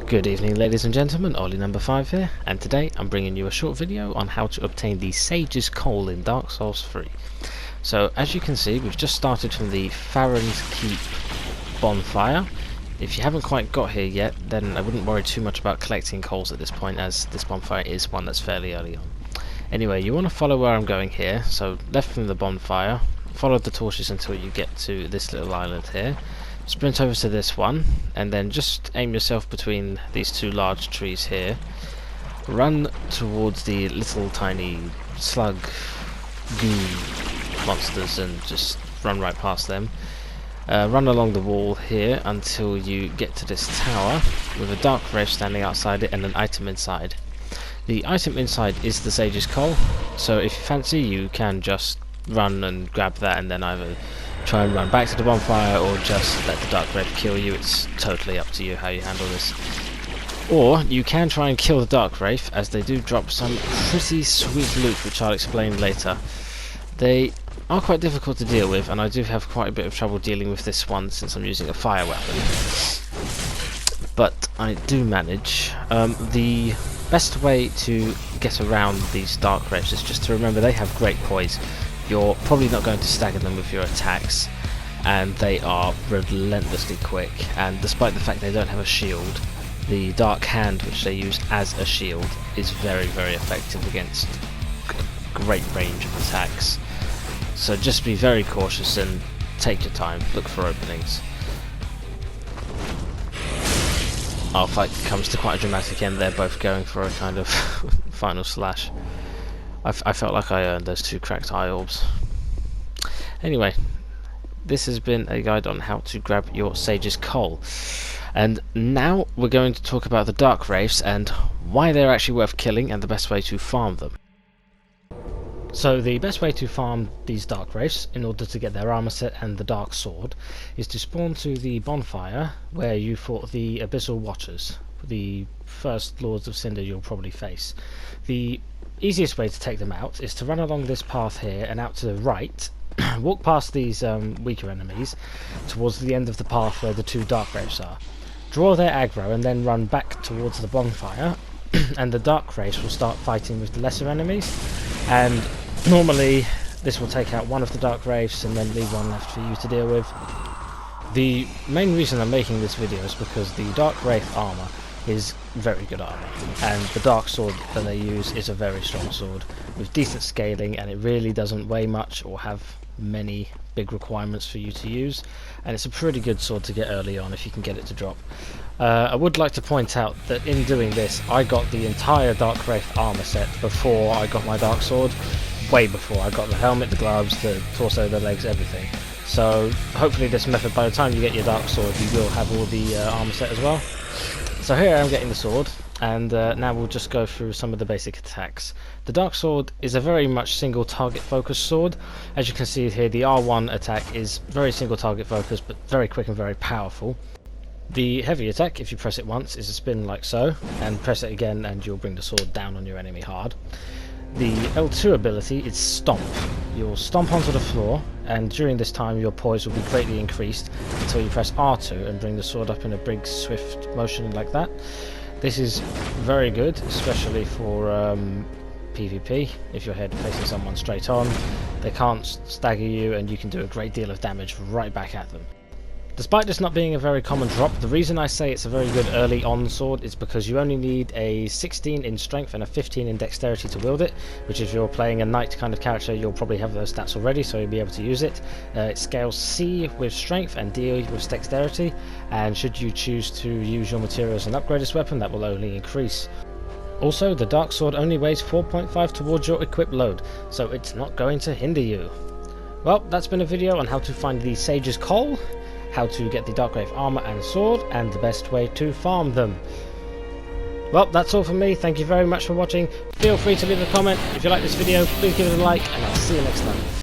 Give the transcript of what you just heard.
Good evening, ladies and gentlemen, Ollie number 5 here, and today I'm bringing you a short video on how to obtain the Sage's Coal in Dark Souls 3. So as you can see, we've just started from the Farron's Keep bonfire. If you haven't quite got here yet, then I wouldn't worry too much about collecting coals at this point, as this bonfire is one that's fairly early on. Anyway, you want to follow where I'm going here, so left from the bonfire, follow the torches until you get to this little island here. Sprint over to this one, and then just aim yourself between these two large trees here. Run towards the little tiny slug goo monsters and just run right past them. Run along the wall here until you get to this tower with a Darkwraith standing outside it and an item inside. The item inside is the Sage's Coal, so if you fancy you can just run and grab that and then either try and run back to the bonfire or just let the Darkwraith kill you. It's totally up to you how you handle this. Or you can try and kill the Darkwraith, as they do drop some pretty sweet loot which I'll explain later. They are quite difficult to deal with, and I do have quite a bit of trouble dealing with this one since I'm using a fire weapon. But I do manage. The best way to get around these Darkwraiths is just to remember they have great poise. You're probably not going to stagger them with your attacks, and they are relentlessly quick, and despite the fact they don't have a shield, the Dark Hand which they use as a shield is very, very effective against a great range of attacks. So just be very cautious and take your time, look for openings. Our fight comes to quite a dramatic end there, both going for a kind of final slash. I felt like I earned those 2 cracked eye orbs. Anyway, this has been a guide on how to grab your Sage's Coal. And now we're going to talk about the Darkwraiths and why they're actually worth killing and the best way to farm them. So the best way to farm these Darkwraiths, in order to get their armor set and the Dark Sword, is to spawn to the bonfire where you fought the Abyssal Watchers, the first Lords of Cinder you'll probably face. The easiest way to take them out is to run along this path here and out to the right, walk past these weaker enemies towards the end of the path where the 2 Darkwraiths are. Draw their aggro and then run back towards the bonfire, and the Darkwraiths will start fighting with the lesser enemies, and normally this will take out one of the Darkwraiths and then leave one left for you to deal with. The main reason I'm making this video is because the Darkwraith armor is very good armor, and the Dark Sword that they use is a very strong sword with decent scaling, and it really doesn't weigh much or have many big requirements for you to use, and it's a pretty good sword to get early on if you can get it to drop. I would like to point out that in doing this I got the entire Darkwraith armor set before I got my Dark Sword, way before. I got the helmet, the gloves, the torso, the legs, everything. So hopefully this method, by the time you get your Dark Sword, you will have all the armor set as well. So here I am getting the sword, and now we'll just go through some of the basic attacks. The Dark Sword is a very much single target focused sword. As you can see here, the R1 attack is very single target focused, but very quick and very powerful. The heavy attack, if you press it once, is a spin like so, and press it again and you'll bring the sword down on your enemy hard. The L2 ability is Stomp. You'll stomp onto the floor, and during this time your poise will be greatly increased until you press R2 and bring the sword up in a big swift motion like that. This is very good, especially for PvP. If you're facing someone straight on, they can't stagger you and you can do a great deal of damage right back at them. Despite this not being a very common drop, the reason I say it's a very good early on sword is because you only need a 16 in strength and a 15 in dexterity to wield it, which if you're playing a knight kind of character you'll probably have those stats already, so you'll be able to use it. It scales C with strength and D with dexterity, and should you choose to use your materials and upgrade this weapon, that will only increase. Also, the Dark Sword only weighs 4.5 towards your equip load, so it's not going to hinder you. Well, that's been a video on how to find the Sage's Coal, how to get the Darkwraith armor and sword, and the best way to farm them. Well, that's all from me. Thank you very much for watching. Feel free to leave a comment. If you like this video, please give it a like, and I'll see you next time.